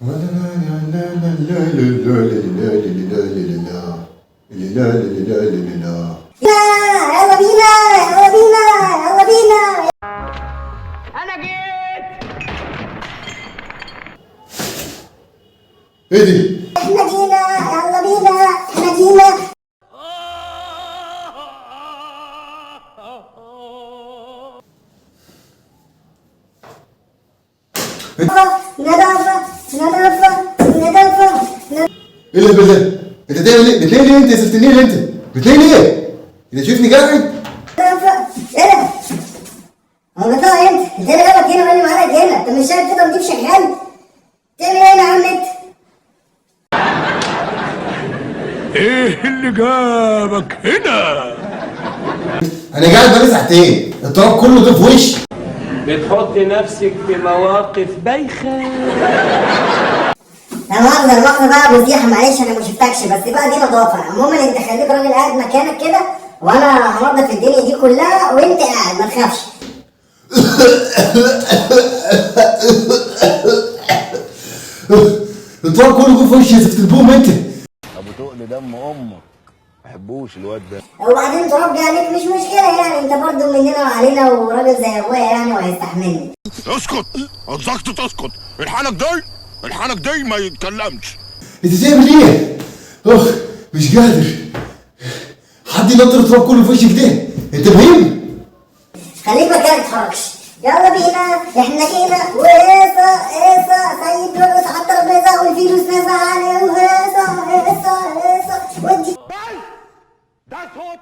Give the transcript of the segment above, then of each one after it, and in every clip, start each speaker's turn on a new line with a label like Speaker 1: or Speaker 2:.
Speaker 1: يلا بينا يلا بينا يلا بينا.
Speaker 2: انا جيت.
Speaker 3: ايه دي؟
Speaker 1: احنا جينا يلا بينا احنا جينا. نظافة نظافة نظافة.
Speaker 3: ايه اللي ده؟ انت بتعمل ايه؟ بتنام ليه انت يا زفت النيل انت؟ بتنام ليه؟ انت شايفني قاعد؟
Speaker 1: نظافة. ايه ده؟ هو ده انت اللي جابك هنا وانا معاك هنا؟ انت مش شايف كده نضيف شغال؟ تعمل ايه هنا يا عم انت؟
Speaker 4: ايه اللي جابك هنا؟
Speaker 3: انا قاعد بقالي ساعتين، التراب كله ده في وشي.
Speaker 2: بتحط نفسك في مواقف بايخه.
Speaker 1: لا مؤاخذة بقى بوزيحة، معلش انا ما شفتكش، بس بقى دي نظافة. عموما انت خليك راجل قاعد مكانك كده وانا هنضف الدنيا دي كلها وانت قاعد ما تخافش.
Speaker 3: التراب كله ده في وشي يا زفت البوم انت.
Speaker 5: ابو تقل دم امك ما بحبوش الواد ده.
Speaker 1: وبعدين تراب جه عليك مش مشكلة يعني، انت برضه مننا وعلينا وراجل زي ابويا يعني وهيستحملني.
Speaker 4: اسكت، اتزكت تسكت. الحنك دي ما يتكلمش.
Speaker 3: انت بتعمل ايه؟ اخ مش قادر. حد ينطر التراب كله في وشك ده؟ انت مهم؟
Speaker 1: خليك مكانك متتحركش. يلا بينا احنا جينا وهيصة هيصة سيد رقص على الترابيزة والفيروس نازل عليه وهيصة هيصة هيصة ودي.
Speaker 4: ده صوت.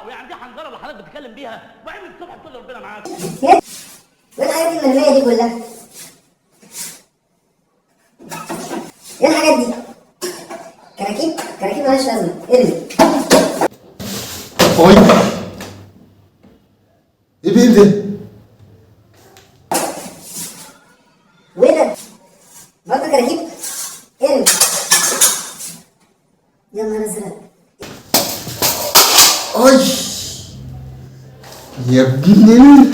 Speaker 2: يعني دي حنجره اللي حضرتك بتتكلم بيها وعمل الصبح تقول ربنا معاك.
Speaker 1: ايه الحاجات المرمية دي كلها؟ ايه الحاجات دي؟ كراكيب مالهاش لازمة. ارمي.
Speaker 3: اي ايه بيه ده؟
Speaker 1: وايه ده؟ برضه كراكيب؟ ارمي. يا نهار ازرق.
Speaker 3: اي يا ابن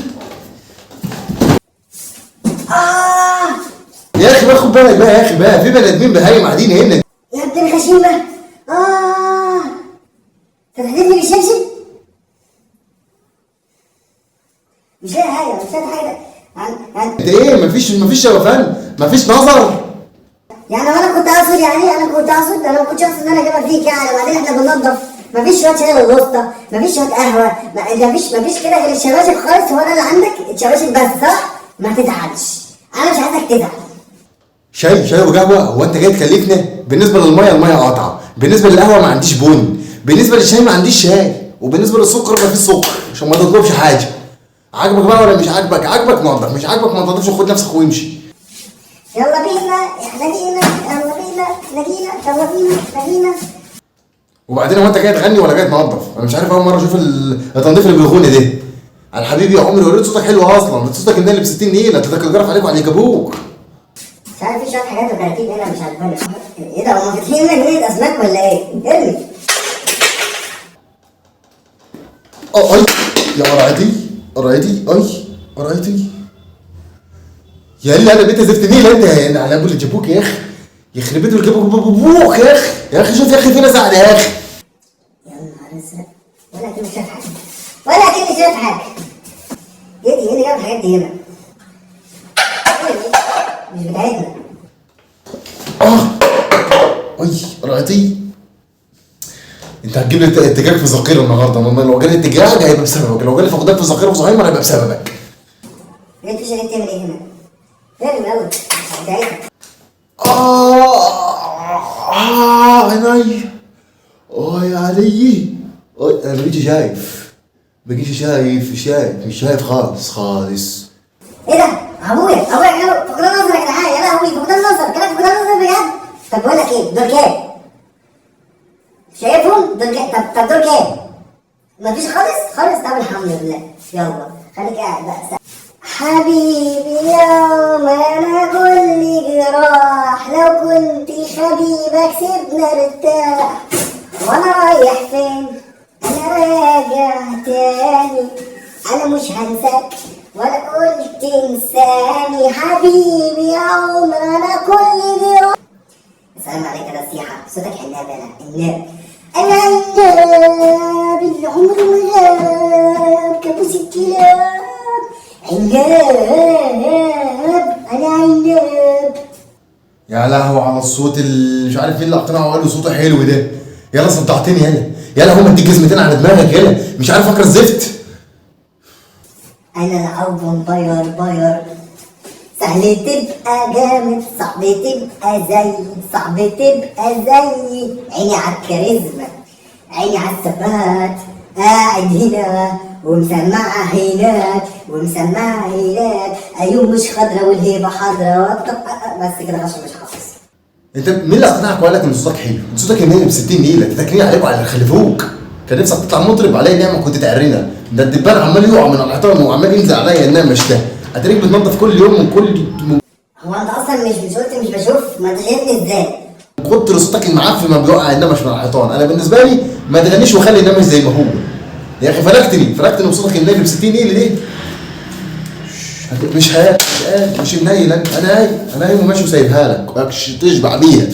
Speaker 3: يا اخي بقى خد بالك بقى يا اخي بقى، في بني ادمين بهايم قاعدين هنا.
Speaker 1: يا ابن الغشيمة. انت تحدفني بالشبشب؟ مش لاقي حاجة، مش لاقي حاجة.
Speaker 3: انت ايه؟ مفيش شوفان؟ مفيش نظر؟
Speaker 1: يعني انا كنت اقصد انا ما كنتش اقصد ان انا اجيبها فيك يعني. وبعدين احنا بننضف، مفيش شويه شاي للوسطى، مفيش شويه قهوه، مفيش كده غير الشباشب خالص. هو ده اللي عندك الشباشب بس صح؟ ما تزعلش، انا مش عايزك تزعل.
Speaker 3: شاي وقهوه؟ هو انت جاي تكلفنا؟ بالنسبه للميه الميه قاطعه، بالنسبه للقهوه ما عنديش بن، بالنسبه للشاي ما عنديش شاي، وبالنسبه للسكر ما فيش سكر، عشان ما تطلبش حاجه. عاجبك بقى ولا مش عاجبك؟ عاجبك نضف، مش عاجبك ما تنضفش وخد نفسك وامشي.
Speaker 1: يلا بينا احنا جينا يلا بينا احنا جينا يلا بينا احنا جينا.
Speaker 3: وبعدين هو انت جاي تغني ولا جاي تنظف؟ انا مش عارف، اول مره اشوف التنظيف اللي بيغني ده. على حبيبي يا عمري، وريت صوتك حلو اصلا، صوتك مدلل ب 60 نيله، انت تاكل جرف عليك وعليك ابوك.
Speaker 1: مش عارف في شويه حاجات وكراكيب هنا مش عاجباني. ايه ده، هما فاتحين لنا جنينه اسماك ولا ايه؟ ارمي.
Speaker 3: اي يا قرايتي يا اللي انا بيت زفت نيله انت هنا على ابو اللي جابوك يا اخي. يخرب بيت اللي جابوك ابوك يا اخي. يا اخي شوف يا اخي في ناس قاعده يا اخي.
Speaker 1: يا نهار ازرق، ولا كأني شايف حاجه. ايه اللي جاب الحاجات دي هنا؟ مش بتاعتنا.
Speaker 3: اي قرايتي. انت هتجيب لي اتجاج في ذخيره النهارده، لو جالي اتجاج هيبقى بسببك، لو جالي فقدان في ذخيره وزهايمر هيبقى بسببك.
Speaker 1: انت مش بتعمل ايه هنا؟ ارمي يلا بتاعتنا.
Speaker 3: عيني. يا علي. انا مبقيتش شايف. مش شايف خالص.
Speaker 1: ايه ده؟ ابويا كانوا فقدان نظر يا جدعان. يا لهوي فقدان نظر بجد. طب بقول لك ايه، دول كام؟ شايفهم؟ دول كام؟ طب دول كام؟ مفيش خالص. طب الحمد لله. يلا خليك قاعد بقى. حبيبي يوم انا كل جراح، لو كنت حبيبك سيبنا ارتاح. وانا رايح فين؟ انا راجع تاني. انا مش هنساك ولا قلت تنساني حبيبي يا عمر انا كل جراح. السلام عليك يا نصيحة، صوتك عناب انا عناب العمر مهاب كابوس الكلاب عناب انا عناب.
Speaker 3: يا لهوي على الصوت اللي مش عارف مين اللي اقتنعه وقال له صوته حلو ده. يلا صدعتني يلا هم اديك جزمتين على دماغك يلا، مش عارف افكر الزفت.
Speaker 1: انا العب باير سهل تبقى جامد، صعب تبقى زي، صعب تبقى زي. عيني على الكاريزما، عيني على الثبات، قاعد هنا ومسمعة هناك ومسمعة هناك. عيون مش خضرا والهيبة حاضرة. بس كده خش مش حافظ.
Speaker 3: انت مين اللي اقنعك وقال لك ان صوتك حلو؟ انت صوتك يمين ب 60 نيله، انت تكريم عليك وعلى اللي خلفوك. كان نفسك تطلع مطرب عليا نعمه كنت تعرينا. ده الدبان عمال يقع من الحيطان وعمال ينزل عليا النمش ده. اتاريك بتنضف كل يوم من كل
Speaker 1: هو انت اصلا مش قلت مش بشوف؟ ما تغني ازاي؟
Speaker 3: كتر صوتك المعفن ما بيوقع النمش من الحيطان. انا بالنسبه لي ما تغنيش وخلي النمش زي ما هو. يا اخي فرقتني وصوتك النايل ب 60 نيله ليه؟ مش مش منيل انا قايم وماشي وسايبها لك تشبع بيها.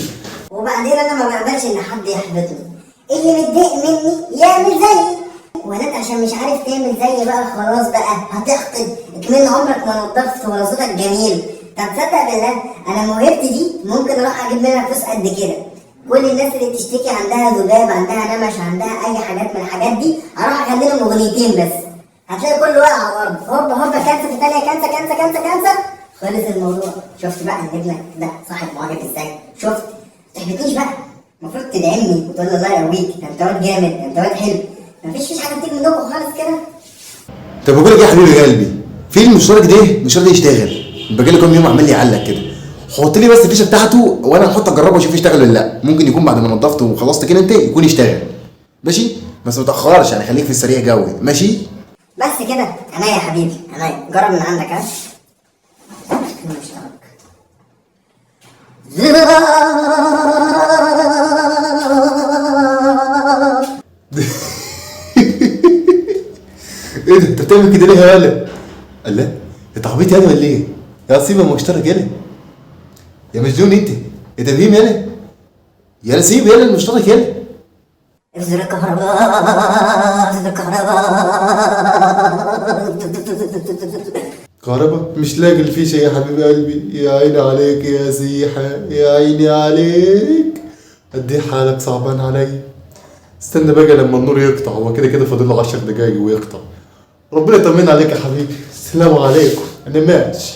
Speaker 1: وبعدين انا ما بقبلش ان حد يحبطني. اللي متضايق مني يعمل زيي، ولا انت عشان مش عارف تعمل زيي بقى خلاص بقى هتحقد كمان عمرك ما نضفت ولا صوتك جميل. طب تصدق بالله انا موهبتي دي ممكن اروح اجيب منها فلوس قد كده. كل الناس اللي بتشتكي عندها ذباب عندها نمش عندها اي حاجات من الحاجات دي اروح اغني لهم اغنيتين بس هتلاقي كله واقع على الارض. هوبا كنسه في الثانيه كنسه خلص الموضوع. شفت بقى النجم ده صاحب معجب ازاي؟ شفت؟ تحبطنيش بقى، المفروض تدعمني وتقول لي الله يقويك ده انت واد جامد ده انت واد حلو. مفيش حاجه بتيجي منكم خالص كده.
Speaker 3: طب بقول لك ايه يا حبيبي قلبي، في المشترك ده يشتغل بقى لي كام يوم عمال يعلق كده. حط لي بس الفيشه بتاعته وانا هحط اجربه واشوف يشتغل ولا لا. ممكن يكون بعد ما نضفت وخلصت كده انت يكون يشتغل ماشي، بس ما تاخرش يعني خليك في السريع جوي ماشي.
Speaker 1: بس كده عينيا يا حبيبي عينيا. جرب من عندك ها.
Speaker 3: ايه ده انت بتعمل كده ليه يا ولا؟ الله انت عبيط يالا ولا ايه؟ يا سيبه مشترك يالا يا مجنون انت. انت بهيم يالا سيب يالا المشترك يالا.
Speaker 1: افزر الكهرباء.
Speaker 3: كهربا مش لاقي الفيشه يا حبيب قلبي. يا عيني عليك يا سيحه يا عيني عليك. قد ايه حالك صعبان عليا. استنى بقى لما النور يقطع، هو كده فاضل له 10 دقايق ويقطع. ربنا يطمن عليك يا حبيبي. السلام عليكم انا ماشي.